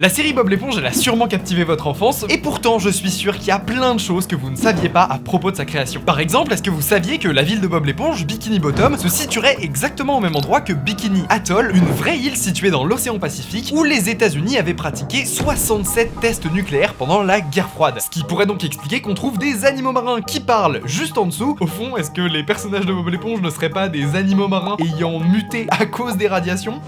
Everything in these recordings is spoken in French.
La série Bob l'éponge, elle a sûrement captivé votre enfance, et pourtant je suis sûr qu'il y a plein de choses que vous ne saviez pas à propos de sa création. Par exemple, est-ce que vous saviez que la ville de Bob l'éponge, Bikini Bottom, se situerait exactement au même endroit que Bikini Atoll, une vraie île située dans l'océan Pacifique, où les États-Unis avaient pratiqué 67 tests nucléaires pendant la guerre froide. Ce qui pourrait donc expliquer qu'on trouve des animaux marins qui parlent juste en dessous. Au fond, est-ce que les personnages de Bob l'éponge ne seraient pas des animaux marins ayant muté à cause des radiations ?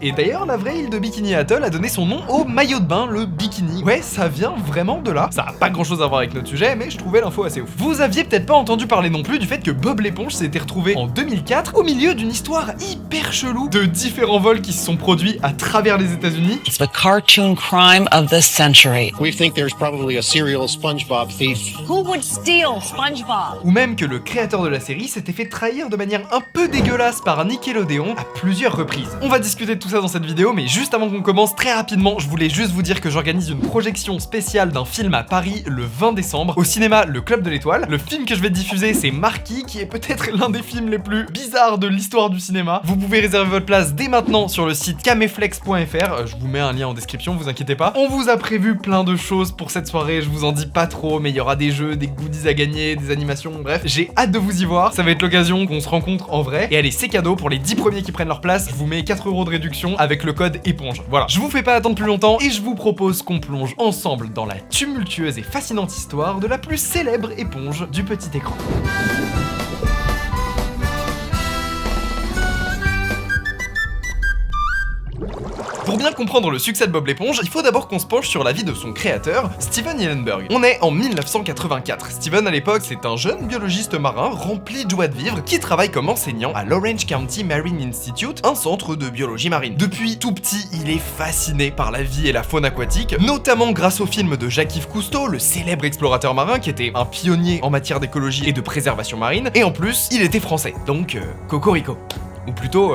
Et d'ailleurs, la vraie île de Bikini Atoll a donné son nom au maillot de bain, le bikini. Ouais, ça vient vraiment de là. Ça a pas grand chose à voir avec notre sujet, mais je trouvais l'info assez ouf. Vous aviez peut-être pas entendu parler non plus du fait que Bob l'éponge s'était retrouvé en 2004 au milieu d'une histoire hyper chelou de différents vols qui se sont produits à travers les États-Unis. It's the cartoon crime of the century. We think there's probably a serial SpongeBob thief. Who would steal SpongeBob? Ou même que le créateur de la série s'était fait trahir de manière un peu dégueulasse par Nickelodeon à plusieurs reprises. On va discuter de tout ça dans cette vidéo, mais juste avant qu'on commence, très rapidement, je voulais juste vous dire que j'organise une projection spéciale d'un film à Paris le 20 décembre au cinéma Le Club de l'Étoile. Le film que je vais diffuser, c'est Marquis, qui est peut-être l'un des films les plus bizarres de l'histoire du cinéma. Vous pouvez réserver votre place dès maintenant sur le site cameflex.fr. Je vous mets un lien en description, vous inquiétez pas. On vous a prévu plein de choses pour cette soirée, je vous en dis pas trop, mais il y aura des jeux, des goodies à gagner, des animations, bref. J'ai hâte de vous y voir, ça va être l'occasion qu'on se rencontre en vrai. Et allez, c'est cadeau pour les 10 premiers qui prennent leur place, je vous mets 4 € de réduction avec le code éponge. Voilà, je vous fais pas attendre plus longtemps et je vous propose qu'on plonge ensemble dans la tumultueuse et fascinante histoire de la plus célèbre éponge du petit écran. Pour bien comprendre le succès de Bob l'éponge, il faut d'abord qu'on se penche sur la vie de son créateur, Steven Hillenburg. On est en 1984. Steven, à l'époque, c'est un jeune biologiste marin rempli de joie de vivre qui travaille comme enseignant à l'Orange County Marine Institute, un centre de biologie marine. Depuis tout petit, il est fasciné par la vie et la faune aquatique, notamment grâce au film de Jacques-Yves Cousteau, le célèbre explorateur marin qui était un pionnier en matière d'écologie et de préservation marine, et en plus, il était français, donc cocorico. Ou plutôt...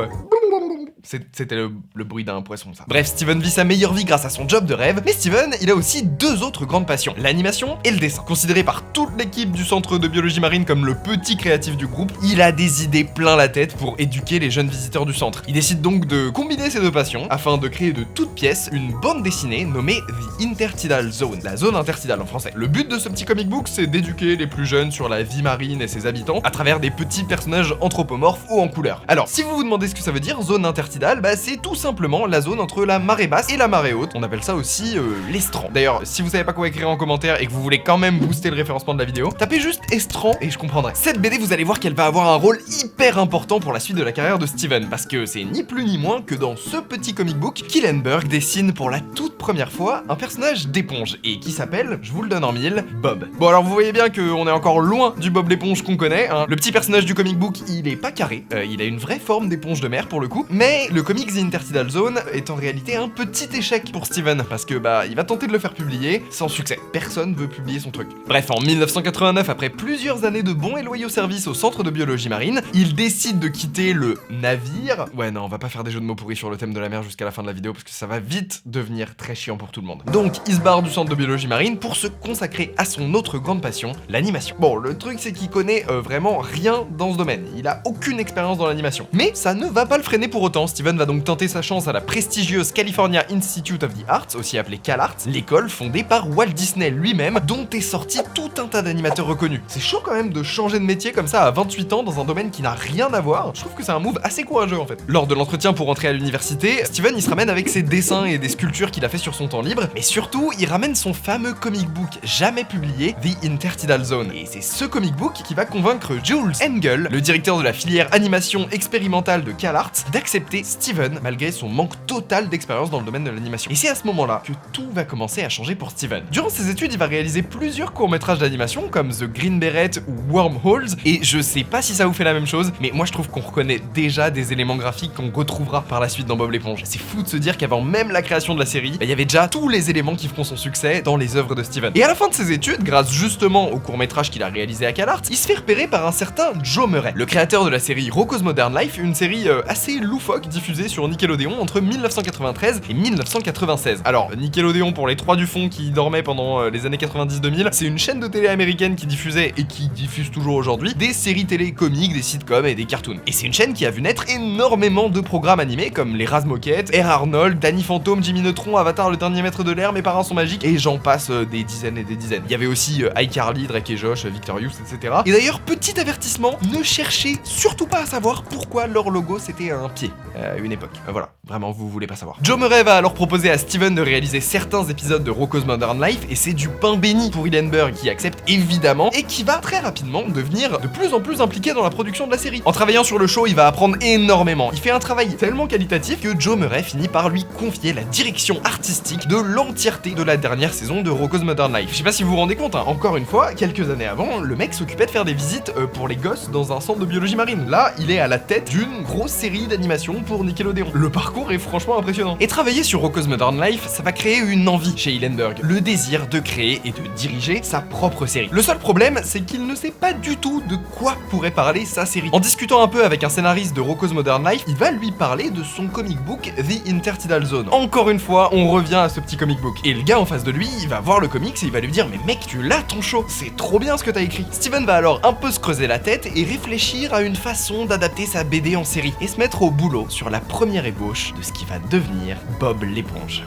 C'était le bruit d'un poisson, ça. Bref, Steven vit sa meilleure vie grâce à son job de rêve, mais Steven, il a aussi deux autres grandes passions, l'animation et le dessin. Considéré par toute l'équipe du centre de biologie marine comme le petit créatif du groupe, il a des idées plein la tête pour éduquer les jeunes visiteurs du centre. Il décide donc de combiner ces deux passions afin de créer de toutes pièces une bande dessinée nommée The Intertidal Zone, la zone intertidale en français. Le but de ce petit comic book, c'est d'éduquer les plus jeunes sur la vie marine et ses habitants à travers des petits personnages anthropomorphes ou en couleur. Alors, si vous vous demandez ce que ça veut dire, zone intertidale, bah c'est tout simplement la zone entre la marée basse et la marée haute. On appelle ça aussi l'estran. D'ailleurs, si vous savez pas quoi écrire en commentaire et que vous voulez quand même booster le référencement de la vidéo, tapez juste estran et je comprendrai. Cette BD, vous allez voir qu'elle va avoir un rôle hyper important pour la suite de la carrière de Steven, parce que c'est ni plus ni moins que dans ce petit comic book qu'Hillenburg dessine pour la toute première fois un personnage d'éponge et qui s'appelle, je vous le donne en mille, Bob. Bon alors vous voyez bien qu'on est encore loin du Bob l'éponge qu'on connaît, hein. Le petit personnage du comic book, il est pas carré, il a une vraie forme d'éponge de mer pour le coup, mais le comic The Intertidal Zone est en réalité un petit échec pour Steven, parce que bah il va tenter de le faire publier sans succès. Personne veut publier son truc. Bref, en 1989, après plusieurs années de bons et loyaux services au centre de biologie marine, il décide de quitter le navire. Ouais non, on va pas faire des jeux de mots pourris sur le thème de la mer jusqu'à la fin de la vidéo parce que ça va vite devenir très chiant pour tout le monde. Donc il se barre du centre de biologie marine pour se consacrer à son autre grande passion, l'animation. Bon, le truc c'est qu'il connaît vraiment rien dans ce domaine. Il a aucune expérience dans l'animation. Mais ça ne va pas le freiner pour autant. Steven va donc tenter sa chance à la prestigieuse California Institute of the Arts, aussi appelée CalArts, l'école fondée par Walt Disney lui-même, dont est sorti tout un tas d'animateurs reconnus. C'est chaud quand même de changer de métier comme ça à 28 ans dans un domaine qui n'a rien à voir. Je trouve que c'est un move assez courageux en fait. Lors de l'entretien pour entrer à l'université, Steven il se ramène avec ses dessins et des sculptures qu'il a fait sur son temps libre, mais surtout il ramène son fameux comic book jamais publié, The Intertidal Zone. Et c'est ce comic book qui va convaincre Jules Engel, le directeur de la filière animation expérimentale de CalArts, d'accepter Steven malgré son manque total d'expérience dans le domaine de l'animation. Et c'est à ce moment-là que tout va commencer à changer pour Steven. Durant ses études, il va réaliser plusieurs courts-métrages d'animation comme The Green Beret ou Wormholes, et je sais pas si ça vous fait la même chose, mais moi je trouve qu'on reconnaît déjà des éléments graphiques qu'on retrouvera par la suite dans Bob l'éponge. C'est fou de se dire qu'avant même la création de la série, il y avait déjà tous les éléments qui feront son succès dans les œuvres de Steven. Et à la fin de ses études, grâce justement au court-métrage qu'il a réalisé à CalArts, il se fait repérer par un certain Joe Murray, le créateur de la série Rocko's Modern Life, une série assez loufoque l'époque diffusée sur Nickelodeon entre 1993 et 1996. Alors, Nickelodeon, pour les trois du fond qui dormaient pendant les années 90-2000, c'est une chaîne de télé américaine qui diffusait, et qui diffuse toujours aujourd'hui, des séries télé comiques, des sitcoms et des cartoons. Et c'est une chaîne qui a vu naître énormément de programmes animés comme les Razmoquettes, Air Arnold, Danny Phantom, Jimmy Neutron, Avatar le dernier maître de l'air, Mes parents sont magiques, et j'en passe des dizaines et des dizaines. Il y avait aussi iCarly, Drake et Josh, Victorious, etc. Et d'ailleurs, petit avertissement, ne cherchez surtout pas à savoir pourquoi leur logo c'était un pied à une époque. Voilà, vraiment, vous voulez pas savoir. Joe Murray va alors proposer à Steven de réaliser certains épisodes de Rocko's Modern Life, et c'est du pain béni pour Hillenburg qui accepte évidemment, et qui va très rapidement devenir de plus en plus impliqué dans la production de la série. En travaillant sur le show, il va apprendre énormément. Il fait un travail tellement qualitatif que Joe Murray finit par lui confier la direction artistique de l'entièreté de la dernière saison de Rocko's Modern Life. Je sais pas si vous vous rendez compte, hein, encore une fois, quelques années avant, le mec s'occupait de faire des visites pour les gosses dans un centre de biologie marine. Là, il est à la tête d'une grosse série d'animation pour Nickelodeon. Le parcours est franchement impressionnant. Et travailler sur Rocko's Modern Life, ça va créer une envie chez Hillenburg, le désir de créer et de diriger sa propre série. Le seul problème, c'est qu'il ne sait pas du tout de quoi pourrait parler sa série. En discutant un peu avec un scénariste de Rocko's Modern Life, il va lui parler de son comic book The Intertidal Zone. Encore une fois, on revient à ce petit comic book. Et le gars en face de lui, il va voir le comics et il va lui dire: mais mec, tu l'as ton show, c'est trop bien ce que t'as écrit. Steven va alors un peu se creuser la tête et réfléchir à une façon d'adapter sa BD en série et se mettre au boulot sur la première ébauche de ce qui va devenir Bob l'éponge.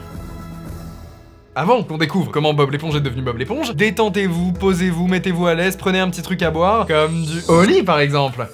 Avant qu'on découvre comment Bob l'éponge est devenu Bob l'éponge, détendez-vous, posez-vous, mettez-vous à l'aise, prenez un petit truc à boire, comme du Oli par exemple.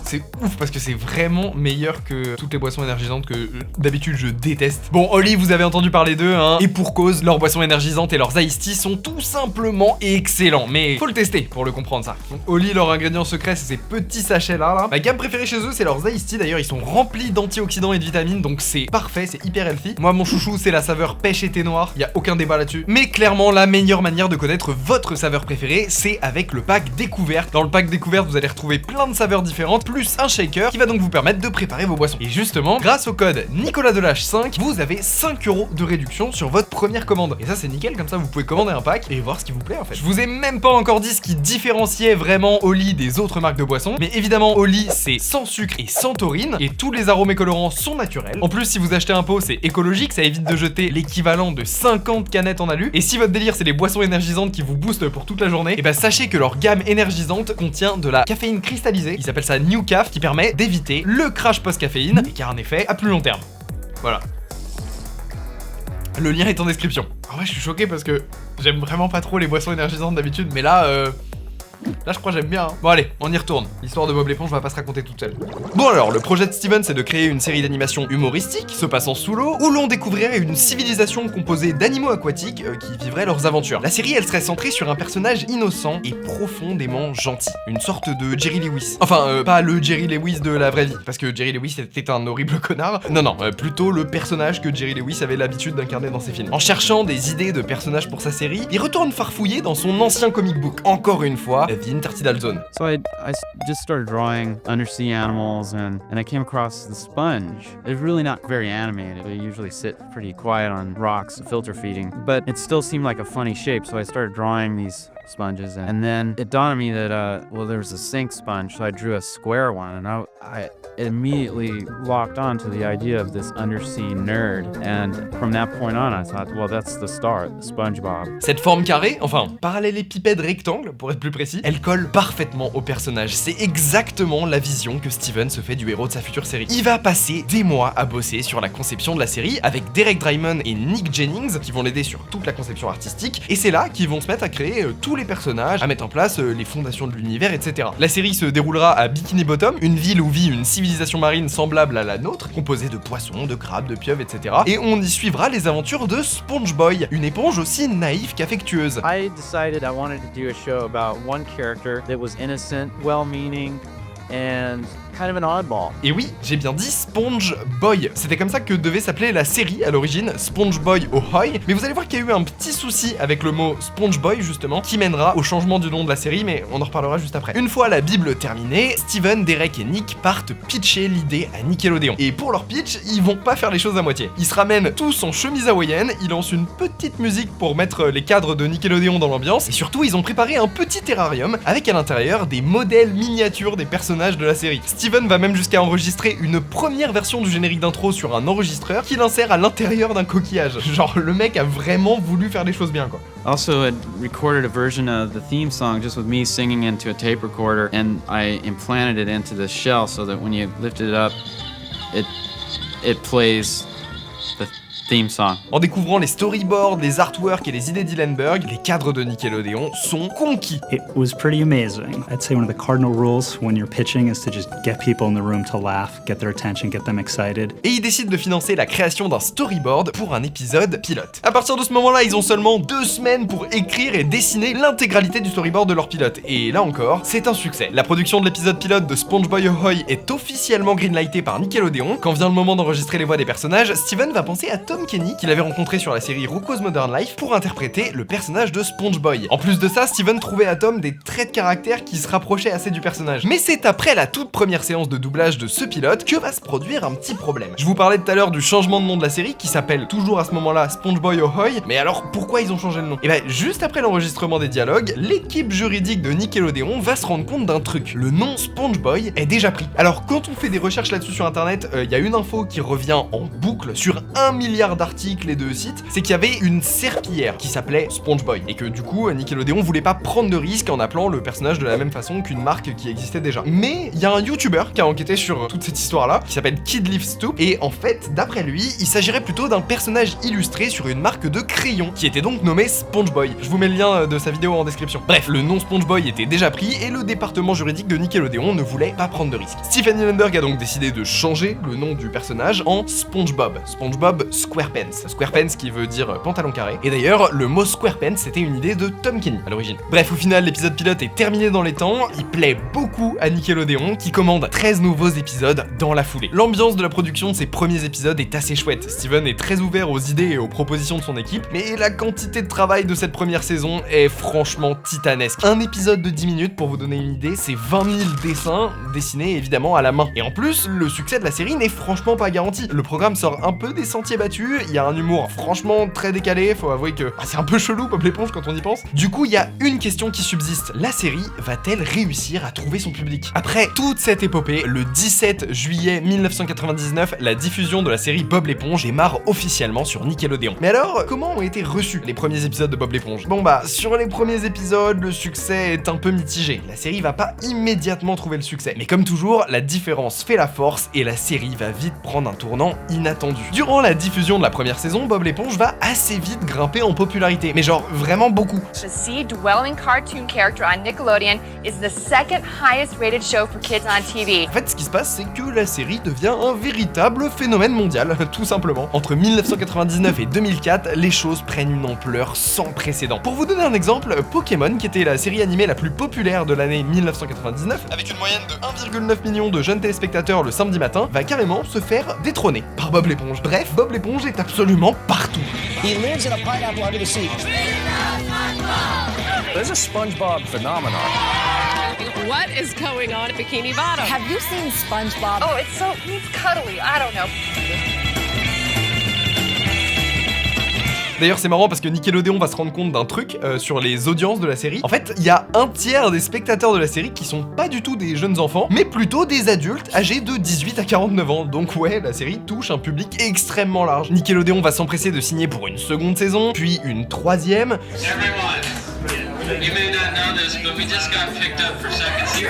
C'est ouf parce que c'est vraiment meilleur que toutes les boissons énergisantes que d'habitude je déteste. Bon, Oli, vous avez entendu parler d'eux, hein, et pour cause, leurs boissons énergisantes et leurs iced tea sont tout simplement excellents, mais faut le tester pour le comprendre ça. Donc, Oli, leur ingrédient secret, c'est ces petits sachets là. Ma gamme préférée chez eux, c'est leurs iced tea, d'ailleurs ils sont remplis d'antioxydants et de vitamines, donc c'est parfait, c'est hyper healthy. Moi, mon chouchou, c'est la saveur pêche et thé noir, y a aucun débat là-dessus. Mais clairement, la meilleure manière de connaître votre saveur préférée, c'est avec le pack découverte. Dans le pack découverte, vous allez retrouver plein de saveurs différentes, plus un shaker qui va donc vous permettre de préparer vos boissons. Et justement, grâce au code NicolasDelage5, vous avez 5 € de réduction sur votre première commande. Et ça c'est nickel, comme ça vous pouvez commander un pack et voir ce qui vous plaît en fait. Je vous ai même pas encore dit ce qui différenciait vraiment Oli des autres marques de boissons, mais évidemment Oli c'est sans sucre et sans taurine, et tous les arômes et colorants sont naturels. En plus, si vous achetez un pot, c'est écologique, ça évite de jeter l'équivalent de 50 canettes en alu. Et si votre délire c'est les boissons énergisantes qui vous boostent pour toute la journée, et bah sachez que leur gamme énergisante contient de la caféine cristallisée, ils appellent ça New Caf, qui permet d'éviter le crash post-caféine et qui a un effet à plus long terme. Voilà. Le lien est en description. En vrai, je suis choqué parce que j'aime vraiment pas trop les boissons énergisantes d'habitude, mais là, je crois que j'aime bien. Hein. Bon allez, on y retourne. L'histoire de Bob l'éponge va pas se raconter toute seule. Bon alors, le projet de Steven, c'est de créer une série d'animation humoristique, se passant sous l'eau, où l'on découvrirait une civilisation composée d'animaux aquatiques qui vivraient leurs aventures. La série, elle serait centrée sur un personnage innocent et profondément gentil. Une sorte de Jerry Lewis. Enfin, pas le Jerry Lewis de la vraie vie, parce que Jerry Lewis était un horrible connard. Non, plutôt le personnage que Jerry Lewis avait l'habitude d'incarner dans ses films. En cherchant des idées de personnages pour sa série, il retourne farfouiller dans son ancien comic book. Encore une fois, The Intertidal Zone. So I just started drawing undersea animals, and I came across the sponge. It's really not very animated. They usually sit pretty quiet on rocks, filter feeding, but it still seemed like a funny shape, so I started drawing these sponges, and then it dawned on me that well, there was a sink sponge, so I drew a square one, and I immediately locked on to the idea of this undersea nerd, and from that point on I thought, well, that's the start, SpongeBob. Cette forme carrée, enfin parallélépipède rectangle pour être plus précis, elle colle parfaitement au personnage. C'est exactement la vision que Steven se fait du héros de sa future série. Il va passer des mois à bosser sur la conception de la série avec Derek Drymon et Nick Jennings qui vont l'aider sur toute la conception artistique, et c'est là qu'ils vont se mettre à créer tous les personnages, à mettre en place les fondations de l'univers, etc. La série se déroulera à Bikini Bottom, une ville où vit une civilisation marine semblable à la nôtre, composée de poissons, de crabes, de pieuvres, etc. Et on y suivra les aventures de SpongeBob, une éponge aussi naïve qu'affectueuse. I decided I wanted to do a show about one character that was innocent, well-meaning, and kind of an oddball. Et oui, j'ai bien dit SpongeBob. C'était comme ça que devait s'appeler la série à l'origine, SpongeBob Ahoy, mais vous allez voir qu'il y a eu un petit souci avec le mot SpongeBob justement, qui mènera au changement du nom de la série, mais on en reparlera juste après. Une fois la Bible terminée, Steven, Derek et Nick partent pitcher l'idée à Nickelodeon. Et pour leur pitch, ils vont pas faire les choses à moitié. Ils se ramènent tous en chemise hawaïenne, ils lancent une petite musique pour mettre les cadres de Nickelodeon dans l'ambiance, et surtout ils ont préparé un petit terrarium avec à l'intérieur des modèles miniatures des personnages de la série. Steven va même jusqu'à enregistrer une première version du générique d'intro sur un enregistreur qu'il insère à l'intérieur d'un coquillage. Genre le mec a vraiment voulu faire les choses bien quoi. Also, had recorded a version of the theme song just with me singing into a tape recorder, and I implanted it into the shell so that when you lift it up, it plays the theme song. En découvrant les storyboards, les artworks et les idées d'Ellenberg, les cadres de Nickelodeon sont conquis. It was pretty amazing. I'd say one of the cardinal rules when you're pitching is to just get people in the room to laugh, get their attention, get them excited. Et ils décident de financer la création d'un storyboard pour un épisode pilote. À partir de ce moment-là, ils ont seulement 2 semaines pour écrire et dessiner l'intégralité du storyboard de leur pilote. Et là encore, c'est un succès. La production de l'épisode pilote de SpongeBob Ahoy est officiellement greenlightée par Nickelodeon. Quand vient le moment d'enregistrer les voix des personnages, Steven va penser à Tom Kenny, qu'il avait rencontré sur la série Rocko's Modern Life, pour interpréter le personnage de SpongeBob. En plus de ça, Steven trouvait à Tom des traits de caractère qui se rapprochaient assez du personnage. Mais c'est après la toute première séance de doublage de ce pilote que va se produire un petit problème. Je vous parlais tout à l'heure du changement de nom de la série qui s'appelle toujours à ce moment-là SpongeBob Ahoy, mais alors pourquoi ils ont changé le nom? Et bah juste après l'enregistrement des dialogues, l'équipe juridique de Nickelodeon va se rendre compte d'un truc. Le nom SpongeBob est déjà pris. Alors quand on fait des recherches là-dessus sur internet, il y a une info qui revient en boucle sur 1 milliard d'articles et de sites, c'est qu'il y avait une serpillière qui s'appelait SpongeBob et que du coup Nickelodeon voulait pas prendre de risque en appelant le personnage de la même façon qu'une marque qui existait déjà. Mais il y a un YouTuber qui a enquêté sur toute cette histoire là, qui s'appelle Kid Live Stoop, et en fait d'après lui, il s'agirait plutôt d'un personnage illustré sur une marque de crayon qui était donc nommé SpongeBob. Je vous mets le lien de sa vidéo en description. Bref, le nom SpongeBob était déjà pris et le département juridique de Nickelodeon ne voulait pas prendre de risque. Stephen Hillenburg a donc décidé de changer le nom du personnage en SpongeBob SquarePants. SquarePants qui veut dire pantalon carré. Et d'ailleurs, le mot SquarePants c'était une idée de Tom Kenny à l'origine. Bref, au final, l'épisode pilote est terminé dans les temps, il plaît beaucoup à Nickelodeon qui commande 13 nouveaux épisodes dans la foulée. L'ambiance de la production de ces premiers épisodes est assez chouette. Steven est très ouvert aux idées et aux propositions de son équipe, mais la quantité de travail de cette première saison est franchement titanesque. Un épisode de 10 minutes, pour vous donner une idée, c'est 20 000 dessins dessinés évidemment à la main. Et en plus, le succès de la série n'est franchement pas garanti. Le programme sort un peu des sentiers battus, il y a un humour franchement très décalé, faut avouer que c'est un peu chelou Bob l'éponge quand on y pense. Du coup, il y a une question qui subsiste. La série va-t-elle réussir à trouver son public? Après toute cette épopée, le 17 juillet 1999, la diffusion de la série Bob l'éponge démarre officiellement sur Nickelodeon. Mais alors, comment ont été reçus les premiers épisodes de Bob l'éponge? Bon bah, sur les premiers épisodes, le succès est un peu mitigé. La série va pas immédiatement trouver le succès. Mais comme toujours, la différence fait la force et la série va vite prendre un tournant inattendu. Durant la diffusion de la première saison, Bob l'éponge va assez vite grimper en popularité, mais genre vraiment beaucoup. The sea-dwelling cartoon character on Nickelodeon is the second highest rated show for kids on TV. En fait, ce qui se passe, c'est que la série devient un véritable phénomène mondial, tout simplement. Entre 1999 et 2004, les choses prennent une ampleur sans précédent. Pour vous donner un exemple, Pokémon, qui était la série animée la plus populaire de l'année 1999, avec une moyenne de 1,9 million de jeunes téléspectateurs le samedi matin, va carrément se faire détrôner par Bob l'éponge. Bref, Bob l'éponge est absolument partout. He lives in a pineapple under the sea. There's a SpongeBob phenomenon. What is going on at Bikini Bottom? Have you seen SpongeBob? Oh, he's cuddly. I don't know. D'ailleurs, c'est marrant parce que Nickelodeon va se rendre compte d'un truc sur les audiences de la série. En fait, il y a un tiers des spectateurs de la série qui sont pas du tout des jeunes enfants, mais plutôt des adultes âgés de 18 à 49 ans. Donc ouais, la série touche un public extrêmement large. Nickelodeon va s'empresser de signer pour une seconde saison, puis une troisième. You may not know this, but we just got picked up for second season.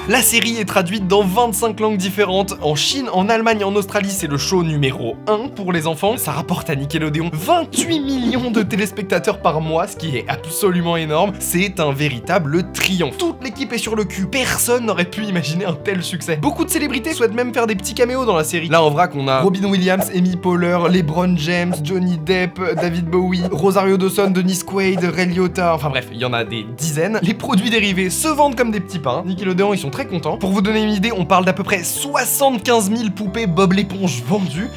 La série est traduite dans 25 langues différentes. En Chine, en Allemagne et en Australie, c'est le show numéro 1 pour les enfants. Ça rapporte à Nickelodeon 28 millions de téléspectateurs par mois, ce qui est absolument énorme. C'est un véritable triomphe. Toute l'équipe est sur le cul. Personne n'aurait pu imaginer un tel succès. Beaucoup de célébrités souhaitent même faire des petits caméos dans la série. Là, en vrac, on a Robin Williams, Amy Poehler, LeBron James, Johnny Depp, David Bowie, Rosario Dawson, Dennis Quaid, Ray Liotta. Enfin bref, il y en a des dizaines. Les produits dérivés se vendent comme des petits pains. Nickelodeon, ils sont très contents. Pour vous donner une idée, on parle d'à peu près 75 000 poupées Bob l'éponge vendues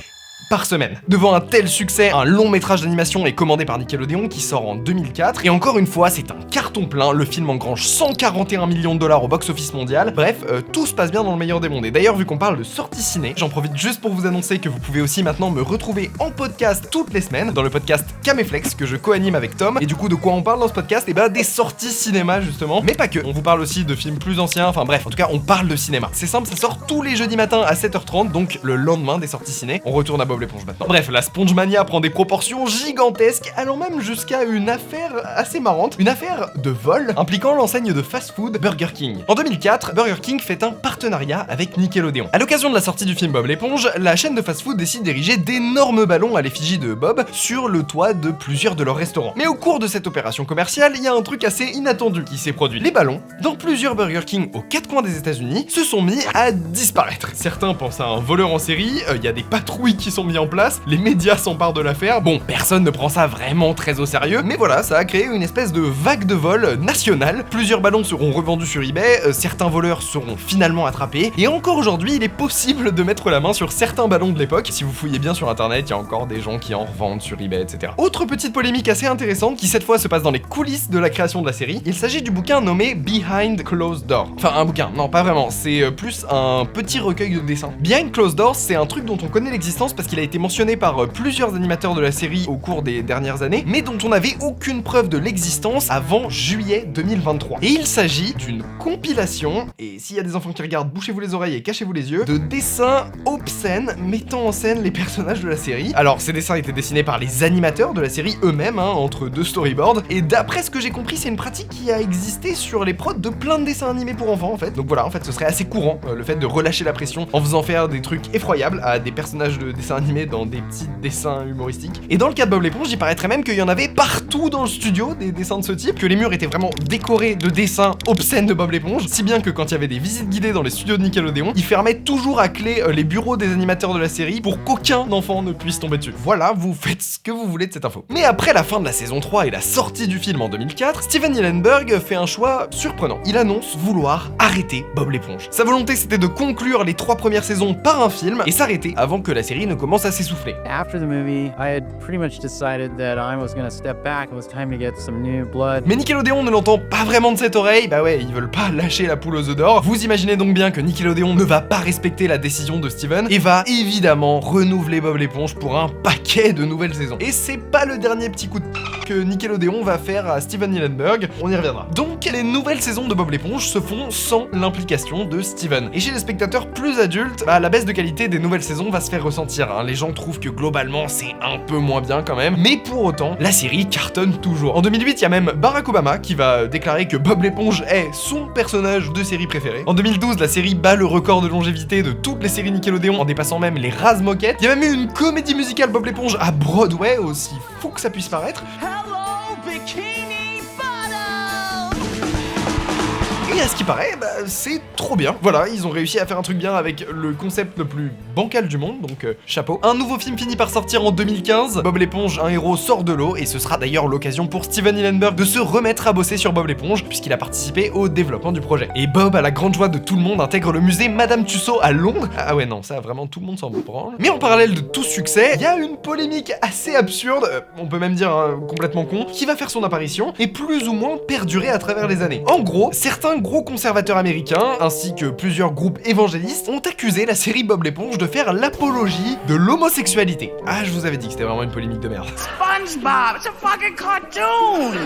par semaine. Devant un tel succès, un long métrage d'animation est commandé par Nickelodeon qui sort en 2004 et encore une fois c'est un carton plein, le film engrange 141 millions de dollars au box-office mondial. Bref, tout se passe bien dans le meilleur des mondes. Et d'ailleurs, vu qu'on parle de sortie ciné, j'en profite juste pour vous annoncer que vous pouvez aussi maintenant me retrouver en podcast toutes les semaines dans le podcast Caméflex que je co-anime avec Tom. Et du coup, de quoi on parle dans ce podcast? Et bah des sorties cinéma justement, mais pas que. On vous parle aussi de films plus anciens, enfin bref, en tout cas on parle de cinéma. C'est simple, ça sort tous les jeudis matins à 7h30, donc le lendemain des sorties ciné. On retourne à Bob l'éponge maintenant. Bref, la Spongemania prend des proportions gigantesques, allant même jusqu'à une affaire assez marrante, une affaire de vol impliquant l'enseigne de fast-food Burger King. En 2004, Burger King fait un partenariat avec Nickelodeon. À l'occasion de la sortie du film Bob l'éponge, la chaîne de fast-food décide d'ériger d'énormes ballons à l'effigie de Bob sur le toit de plusieurs de leurs restaurants. Mais au cours de cette opération commerciale, il y a un truc assez inattendu qui s'est produit. Les ballons, dans plusieurs Burger King aux quatre coins des États-Unis, se sont mis à disparaître. Certains pensent à un voleur en série, il y a des patrouilles qui sont mis en place, les médias s'emparent de l'affaire. Bon, personne ne prend ça vraiment très au sérieux, mais voilà, ça a créé une espèce de vague de vol nationale. Plusieurs ballons seront revendus sur eBay, certains voleurs seront finalement attrapés, et encore aujourd'hui, il est possible de mettre la main sur certains ballons de l'époque. Si vous fouillez bien sur internet, il y a encore des gens qui en revendent sur eBay, etc. Autre petite polémique assez intéressante, qui cette fois se passe dans les coulisses de la création de la série, il s'agit du bouquin nommé Behind Closed Doors. Enfin, un bouquin, non pas vraiment, c'est plus un petit recueil de dessins. Behind Closed Doors, c'est un truc dont on connaît l'existence parce qu'il a été mentionné par plusieurs animateurs de la série au cours des dernières années, mais dont on n'avait aucune preuve de l'existence avant juillet 2023. Et il s'agit d'une compilation, et s'il y a des enfants qui regardent, bouchez-vous les oreilles et cachez-vous les yeux, de dessins obscènes mettant en scène les personnages de la série. Alors, ces dessins étaient dessinés par les animateurs de la série eux-mêmes, entre deux storyboards, et d'après ce que j'ai compris, c'est une pratique qui a existé sur les prods de plein de dessins animés pour enfants, en fait. Donc voilà, en fait, ce serait assez courant, le fait de relâcher la pression en faisant faire des trucs effroyables à des personnages de dessins animés dans des petits dessins humoristiques. Et dans le cas de Bob l'éponge, il paraîtrait même qu'il y en avait partout dans le studio des dessins de ce type, que les murs étaient vraiment décorés de dessins obscènes de Bob l'éponge, si bien que quand il y avait des visites guidées dans les studios de Nickelodeon, ils fermaient toujours à clé les bureaux des animateurs de la série pour qu'aucun enfant ne puisse tomber dessus. Voilà, vous faites ce que vous voulez de cette info. Mais après la fin de la saison 3 et la sortie du film en 2004, Steven Hillenburg fait un choix surprenant. Il annonce vouloir arrêter Bob l'éponge. Sa volonté, c'était de conclure les 3 premières saisons par un film et s'arrêter avant que la série ne commence à s'essouffler. After the movie, I had pretty much decided that I was gonna step back. It was time to get some new blood. Mais Nickelodeon ne l'entend pas vraiment de cette oreille, bah ouais, ils veulent pas lâcher la poule aux œufs d'or. Vous imaginez donc bien que Nickelodeon ne va pas respecter la décision de Steven et va évidemment renouveler Bob l'éponge pour un paquet de nouvelles saisons. Et c'est pas le dernier petit coup de que Nickelodeon va faire à Steven Hillenburg, on y reviendra. Donc les nouvelles saisons de Bob l'éponge se font sans l'implication de Steven. Et chez les spectateurs plus adultes, la baisse de qualité des nouvelles saisons va se faire ressentir. Les gens trouvent que globalement c'est un peu moins bien quand même, mais pour autant, la série cartonne toujours. En 2008, il y a même Barack Obama qui va déclarer que Bob l'éponge est son personnage de série préféré. En 2012, la série bat le record de longévité de toutes les séries Nickelodeon en dépassant même les Razz-Moquettes. Il y a même eu une comédie musicale Bob l'éponge à Broadway, aussi fou que ça puisse paraître. Et à ce qui paraît, c'est trop bien. Voilà, ils ont réussi à faire un truc bien avec le concept le plus bancal du monde, donc chapeau. Un nouveau film finit par sortir en 2015. Bob l'éponge, un héros, sort de l'eau, et ce sera d'ailleurs l'occasion pour Steven Hillenburg de se remettre à bosser sur Bob l'éponge, puisqu'il a participé au développement du projet. Et Bob, à la grande joie de tout le monde, intègre le musée Madame Tussauds à Londres. Ah ouais, non, ça vraiment tout le monde s'en branle. Mais en parallèle de tout succès, il y a une polémique assez absurde, on peut même dire complètement con, qui va faire son apparition et plus ou moins perdurer à travers les années. En gros, certains gros conservateurs américains, ainsi que plusieurs groupes évangélistes, ont accusé la série Bob l'éponge de faire l'apologie de l'homosexualité. Ah, je vous avais dit que c'était vraiment une polémique de merde. SpongeBob, it's a fucking cartoon.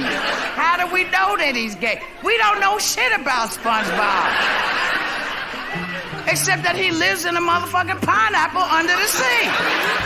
How do we know that he's gay? We don't know shit about SpongeBob. Except that he lives in a motherfucking pineapple under the sea.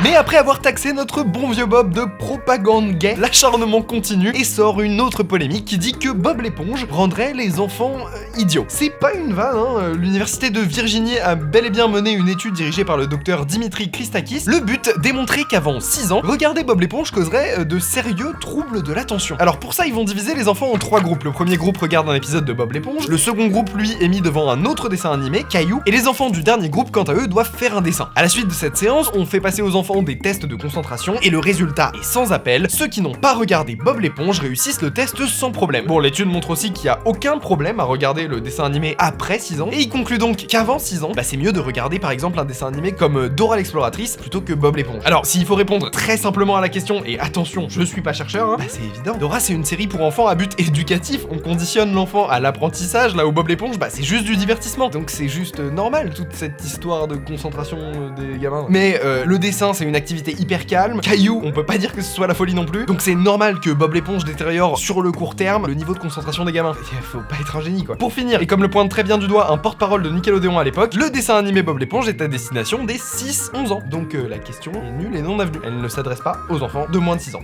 Mais après avoir taxé notre bon vieux Bob de propagande gay, l'acharnement continue et sort une autre polémique qui dit que Bob l'éponge rendrait les enfants idiots. C'est pas une vanne, l'université de Virginie a bel et bien mené une étude dirigée par le docteur Dimitri Christakis. Le but, démontrer qu'avant 6 ans, regarder Bob l'éponge causerait de sérieux troubles de l'attention. Alors pour ça, ils vont diviser les enfants en 3 groupes. Le premier groupe regarde un épisode de Bob l'éponge, le second groupe, lui, est mis devant un autre dessin animé, Caillou, et les enfants enfants du dernier groupe, quant à eux, doivent faire un dessin. À la suite de cette séance, on fait passer aux enfants des tests de concentration et le résultat est sans appel. Ceux qui n'ont pas regardé Bob l'éponge réussissent le test sans problème. Bon, l'étude montre aussi qu'il n'y a aucun problème à regarder le dessin animé après 6 ans et il conclut donc qu'avant 6 ans, c'est mieux de regarder par exemple un dessin animé comme Dora l'exploratrice plutôt que Bob l'éponge. Alors, s'il faut répondre très simplement à la question, et attention, je suis pas chercheur, c'est évident. Dora, c'est une série pour enfants à but éducatif. On conditionne l'enfant à l'apprentissage, là où Bob l'éponge, c'est juste du divertissement. Donc c'est juste normal, toute cette histoire de concentration des gamins. Mais le dessin, c'est une activité hyper calme. Caillou, on peut pas dire que ce soit la folie non plus. Donc c'est normal que Bob l'éponge détériore sur le court terme le niveau de concentration des gamins. Faut pas être un génie, quoi. Pour finir, et comme le pointe très bien du doigt un porte-parole de Nickelodeon à l'époque, le dessin animé Bob l'éponge est à destination des 6-11 ans. Donc la question est nulle et non avenue. Elle ne s'adresse pas aux enfants de moins de 6 ans.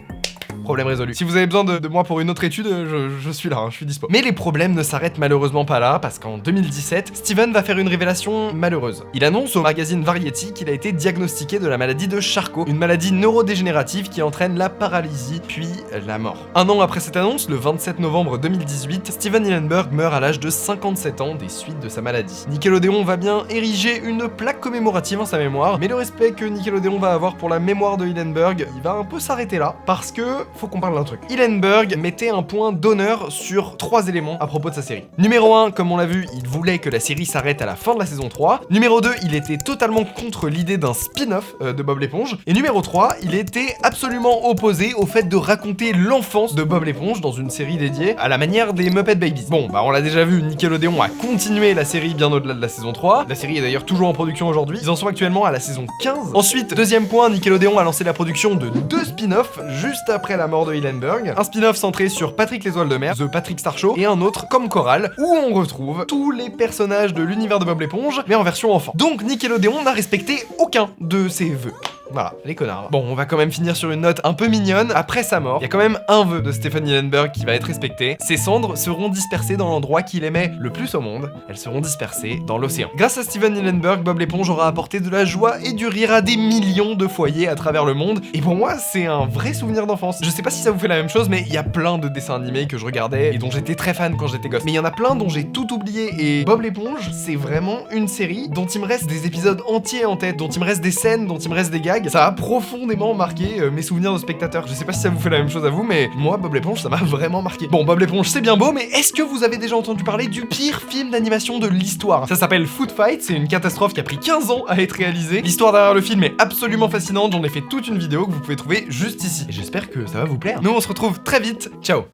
Problème résolu. Si vous avez besoin de moi pour une autre étude, je suis là, je suis dispo. Mais les problèmes ne s'arrêtent malheureusement pas là, parce qu'en 2017, Steven va faire une révélation malheureuse. Il annonce au magazine Variety qu'il a été diagnostiqué de la maladie de Charcot, une maladie neurodégénérative qui entraîne la paralysie, puis la mort. Un an après cette annonce, le 27 novembre 2018, Steven Hillenburg meurt à l'âge de 57 ans des suites de sa maladie. Nickelodeon va bien ériger une plaque commémorative en sa mémoire, mais le respect que Nickelodeon va avoir pour la mémoire de Hillenburg, il va un peu s'arrêter là, parce que faut qu'on parle d'un truc. Hillenburg mettait un point d'honneur sur 3 éléments à propos de sa série. Numéro 1, comme on l'a vu, il voulait que la série s'arrête à la fin de la saison 3. Numéro 2, il était totalement contre l'idée d'un spin-off de Bob l'éponge. Et numéro 3, il était absolument opposé au fait de raconter l'enfance de Bob l'éponge dans une série dédiée à la manière des Muppet Babies. Bon, on l'a déjà vu, Nickelodeon a continué la série bien au-delà de la saison 3. La série est d'ailleurs toujours en production aujourd'hui. Ils en sont actuellement à la saison 15. Ensuite, deuxième point, Nickelodeon a lancé la production de 2 spin-offs juste après la mort de Hillenburg. Un spin-off centré sur Patrick l'Étoile de Mer, The Patrick Star Show, et un autre comme Coral, où on retrouve tous les personnages de l'univers de Bob l'éponge, mais en version enfant. Donc Nickelodeon n'a respecté aucun de ses vœux. Voilà, les connards. Bon, on va quand même finir sur une note un peu mignonne. Après sa mort, il y a quand même un vœu de Stephen Hillenburg qui va être respecté. Ses cendres seront dispersées dans l'endroit qu'il aimait le plus au monde. Elles seront dispersées dans l'océan. Grâce à Stephen Hillenburg, Bob l'éponge aura apporté de la joie et du rire à des millions de foyers à travers le monde. Et pour moi, c'est un vrai souvenir d'enfance. Je sais pas si ça vous fait la même chose, mais il y a plein de dessins animés que je regardais et dont j'étais très fan quand j'étais gosse. Mais il y en a plein dont j'ai tout oublié. Et Bob l'éponge, c'est vraiment une série dont il me reste des épisodes entiers en tête, dont il me reste des scènes, dont il me reste des gags. Ça a profondément marqué mes souvenirs de spectateur. Je sais pas si ça vous fait la même chose à vous, mais moi, Bob l'éponge, ça m'a vraiment marqué. Bon, Bob l'éponge, c'est bien beau, mais est-ce que vous avez déjà entendu parler du pire film d'animation de l'histoire? Ça s'appelle Food Fight, c'est une catastrophe qui a pris 15 ans à être réalisée. L'histoire derrière le film est absolument fascinante, j'en ai fait toute une vidéo que vous pouvez trouver juste ici. Et j'espère que ça va vous plaire. Nous, on se retrouve très vite. Ciao!